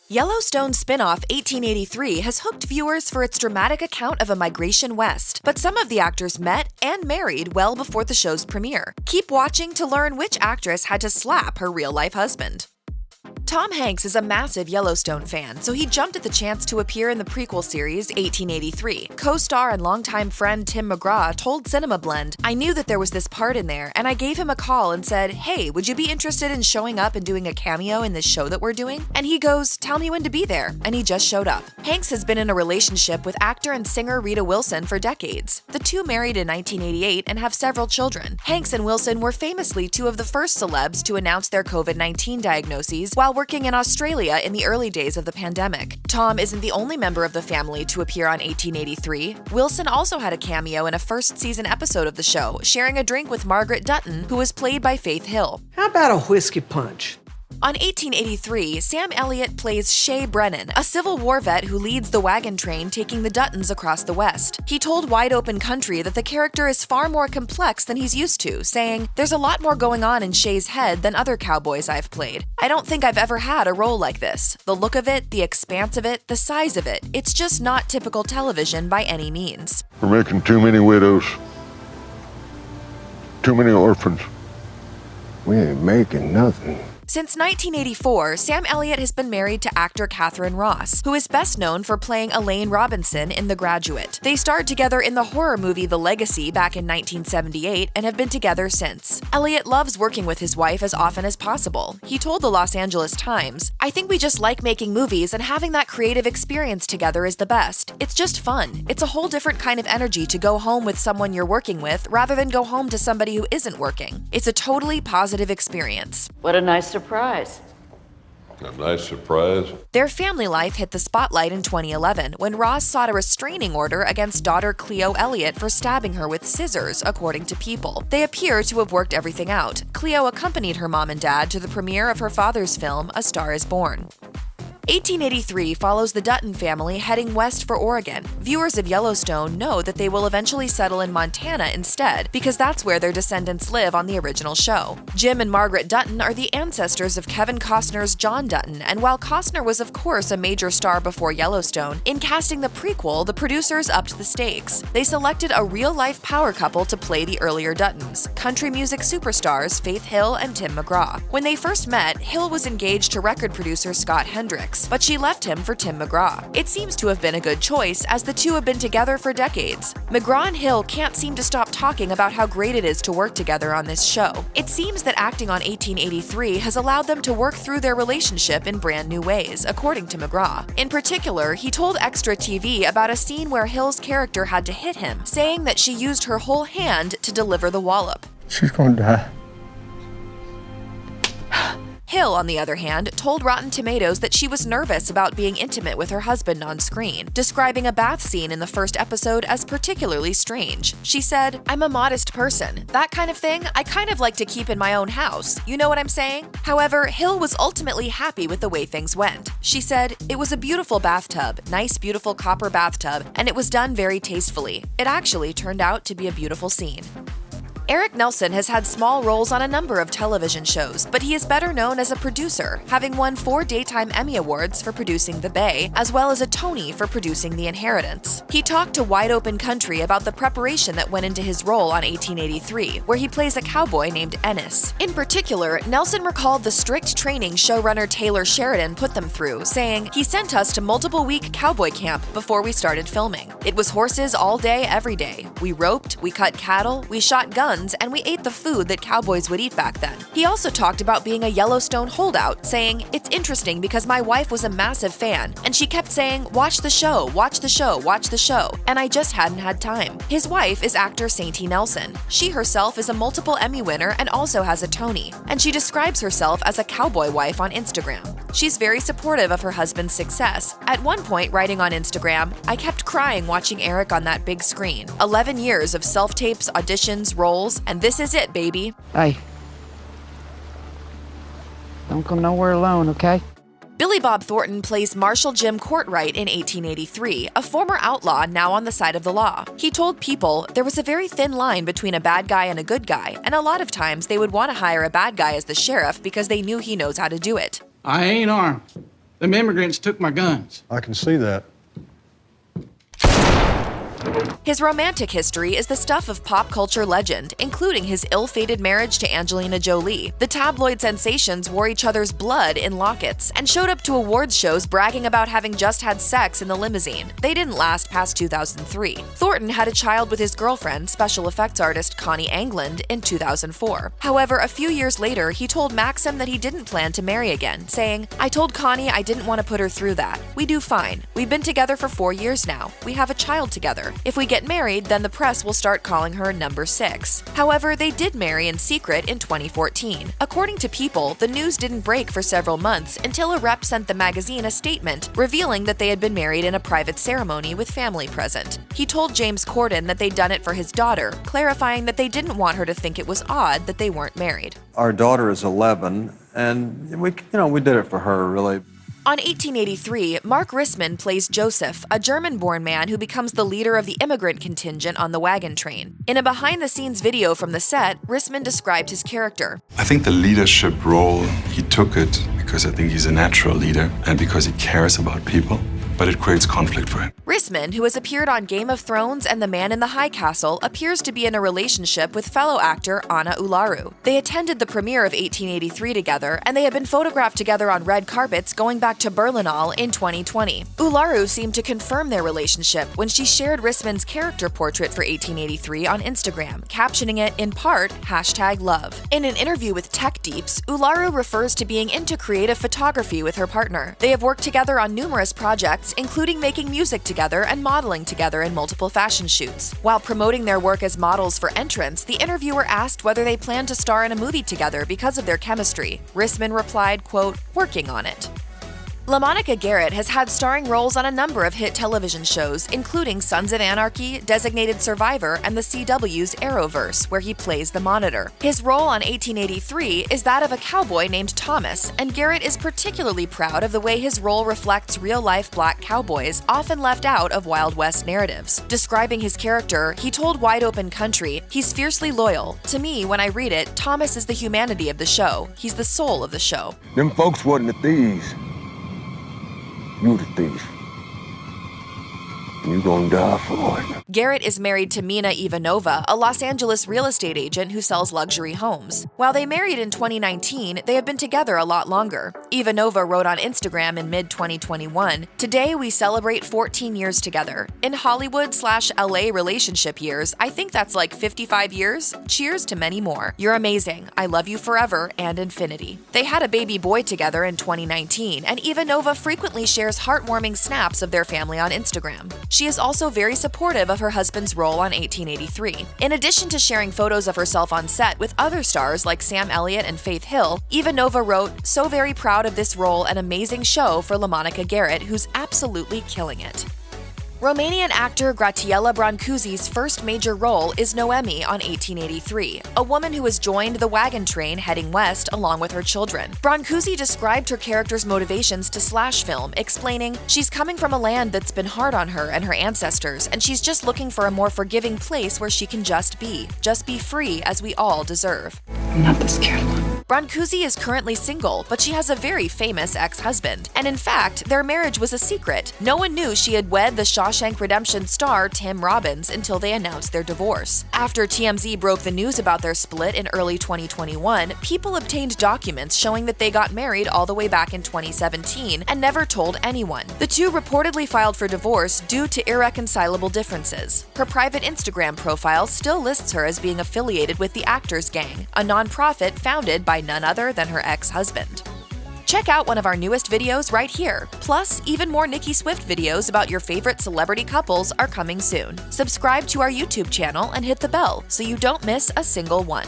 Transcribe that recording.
Yellowstone spin-off 1883 has hooked viewers for its dramatic account of a migration west, but some of the actors met and married well before the show's premiere. Keep watching to learn which actress had to slap her real-life husband. Tom Hanks is a massive Yellowstone fan, so he jumped at the chance to appear in the prequel series 1883. Co-star and longtime friend Tim McGraw told Cinema Blend, "I knew that there was this part in there, and I gave him a call and said, 'Hey, would you be interested in showing up and doing a cameo in this show that we're doing?' And he goes, 'Tell me when to be there,' and he just showed up." Hanks has been in a relationship with actor and singer Rita Wilson for decades. The two married in 1988 and have several children. Hanks and Wilson were famously two of the first celebs to announce their COVID-19 diagnoses while working in Australia in the early days of the pandemic. Tom isn't the only member of the family to appear on 1883. Wilson also had a cameo in a first-season episode of the show, sharing a drink with Margaret Dutton, who was played by Faith Hill. How about a whiskey punch? On 1883, Sam Elliott plays Shay Brennan, a Civil War vet who leads the wagon train taking the Duttons across the West. He told Wide Open Country that the character is far more complex than he's used to, saying, "There's a lot more going on in Shay's head than other cowboys I've played. I don't think I've ever had a role like this. The look of it, the expanse of it, the size of it, it's just not typical television by any means." We're making too many widows, too many orphans. We ain't making nothing. Since 1984, Sam Elliott has been married to actor Katharine Ross, who is best known for playing Elaine Robinson in The Graduate. They starred together in the horror movie The Legacy back in 1978 and have been together since. Elliott loves working with his wife as often as possible. He told the Los Angeles Times, "I think we just like making movies, and having that creative experience together is the best. It's just fun. It's a whole different kind of energy to go home with someone you're working with rather than go home to somebody who isn't working. It's a totally positive experience." What a nice surprise. A nice surprise. Their family life hit the spotlight in 2011 when Ross sought a restraining order against daughter Cleo Elliott for stabbing her with scissors, according to People. They appear to have worked everything out. Cleo accompanied her mom and dad to the premiere of her father's film, A Star is Born. 1883 follows the Dutton family heading west for Oregon. Viewers of Yellowstone know that they will eventually settle in Montana instead, because that's where their descendants live on the original show. Jim and Margaret Dutton are the ancestors of Kevin Costner's John Dutton, and while Costner was of course a major star before Yellowstone, in casting the prequel, the producers upped the stakes. They selected a real-life power couple to play the earlier Duttons, country music superstars Faith Hill and Tim McGraw. When they first met, Hill was engaged to record producer Scott Hendricks, but she left him for Tim McGraw. It seems to have been a good choice, as the two have been together for decades. McGraw and Hill can't seem to stop talking about how great it is to work together on this show. It seems that acting on 1883 has allowed them to work through their relationship in brand new ways, according to McGraw. In particular, he told Extra TV about a scene where Hill's character had to hit him, saying that she used her whole hand to deliver the wallop. She's gonna die. Hill, on the other hand, told Rotten Tomatoes that she was nervous about being intimate with her husband on screen, describing a bath scene in the first episode as particularly strange. She said, "I'm a modest person. That kind of thing I kind of like to keep in my own house. You know what I'm saying?" However, Hill was ultimately happy with the way things went. She said, "It was a beautiful bathtub, nice beautiful copper bathtub, and it was done very tastefully. It actually turned out to be a beautiful scene." Eric Nelsen has had small roles on a number of television shows, but he is better known as a producer, having won 4 Daytime Emmy Awards for producing The Bay, as well as a Tony for producing The Inheritance. He talked to Wide Open Country about the preparation that went into his role on 1883, where he plays a cowboy named Ennis. In particular, Nelsen recalled the strict training showrunner Taylor Sheridan put them through, saying, "He sent us to multiple-week cowboy camp before we started filming. It was horses all day, every day. We roped, we cut cattle, we shot guns, and we ate the food that cowboys would eat back then." He also talked about being a Yellowstone holdout, saying, "It's interesting because my wife was a massive fan, and she kept saying, 'Watch the show, watch the show, watch the show,' and I just hadn't had time." His wife is actor Sainty Nelsen. She herself is a multiple Emmy winner and also has a Tony, and she describes herself as a cowboy wife on Instagram. She's very supportive of her husband's success, at one point writing on Instagram, "I kept crying watching Eric on that big screen. 11 years of self-tapes, auditions, roles, and this is it, baby." Hey. Don't come nowhere alone, okay? Billy Bob Thornton plays Marshal Jim Courtright in 1883, a former outlaw now on the side of the law. He told People, "There was a very thin line between a bad guy and a good guy, and a lot of times they would want to hire a bad guy as the sheriff because they knew he knows how to do it." I ain't armed. Them immigrants took my guns. I can see that. His romantic history is the stuff of pop culture legend, including his ill-fated marriage to Angelina Jolie. The tabloid sensations wore each other's blood in lockets and showed up to awards shows bragging about having just had sex in the limousine. They didn't last past 2003. Thornton had a child with his girlfriend, special effects artist Connie Angland, in 2004. However, a few years later, he told Maxim that he didn't plan to marry again, saying, "I told Connie I didn't want to put her through that. We do fine. We've been together for 4 years now. We have a child together. If we get married, then the press will start calling her number 6. However, they did marry in secret in 2014. According to People, the news didn't break for several months until a rep sent the magazine a statement revealing that they had been married in a private ceremony with family present. He told James Corden that they'd done it for his daughter, clarifying that they didn't want her to think it was odd that they weren't married. Our daughter is 11, and we did it for her, really. On 1883, Marc Rissmann plays Joseph, a German-born man who becomes the leader of the immigrant contingent on the wagon train. In a behind-the-scenes video from the set, Rissmann described his character. I think the leadership role, he took it because I think he's a natural leader and because he cares about people, but it creates conflict for him. Rissmann, who has appeared on Game of Thrones and The Man in the High Castle, appears to be in a relationship with fellow actor Anna Ularu. They attended the premiere of 1883 together, and they have been photographed together on red carpets going back to Berlinale in 2020. Ularu seemed to confirm their relationship when she shared Rissmann's character portrait for 1883 on Instagram, captioning it in part, #love. In an interview with Tech Deeps, Ularu refers to being into creative photography with her partner. They have worked together on numerous projects, including making music together and modeling together in multiple fashion shoots. While promoting their work as models for Entrance, the interviewer asked whether they plan to star in a movie together because of their chemistry. Rissmann replied, quote, "Working on it." LaMonica Garrett has had starring roles on a number of hit television shows, including Sons of Anarchy, Designated Survivor, and the CW's Arrowverse, where he plays the Monitor. His role on 1883 is that of a cowboy named Thomas, and Garrett is particularly proud of the way his role reflects real-life black cowboys often left out of Wild West narratives. Describing his character, he told Wide Open Country, "He's fiercely loyal. To me, when I read it, Thomas is the humanity of the show. He's the soul of the show." Them folks wasn't the thieves. You the thief. You gonna die for it. Garrett is married to Mina Ivanova, a Los Angeles real estate agent who sells luxury homes. While they married in 2019, they have been together a lot longer. Ivanova wrote on Instagram in mid-2021, "Today we celebrate 14 years together. In Hollywood/LA relationship years, I think that's like 55 years. Cheers to many more. You're amazing. I love you forever and infinity." They had a baby boy together in 2019, and Ivanova frequently shares heartwarming snaps of their family on Instagram. She is also very supportive of her husband's role on 1883. In addition to sharing photos of herself on set with other stars like Sam Elliott and Faith Hill, Ivanova wrote, "So very proud of this role and amazing show for LaMonica Garrett, who's absolutely killing it." Romanian actor Gratiela Brancusi's first major role is Noemi on 1883, a woman who has joined the wagon train heading west along with her children. Brancusi described her character's motivations to slash film, explaining, "She's coming from a land that's been hard on her and her ancestors, and she's just looking for a more forgiving place where she can just be free as we all deserve." I'm not the scared one. Brancusi is currently single, but she has a very famous ex-husband. And in fact, their marriage was a secret. No one knew she had wed the Shawshank Redemption star Tim Robbins until they announced their divorce. After TMZ broke the news about their split in early 2021, People obtained documents showing that they got married all the way back in 2017 and never told anyone. The two reportedly filed for divorce due to irreconcilable differences. Her private Instagram profile still lists her as being affiliated with the Actors Gang, a nonprofit founded by none other than her ex-husband. Check out one of our newest videos right here. Plus, even more Nicki Swift videos about your favorite celebrity couples are coming soon. Subscribe to our YouTube channel and hit the bell so you don't miss a single one.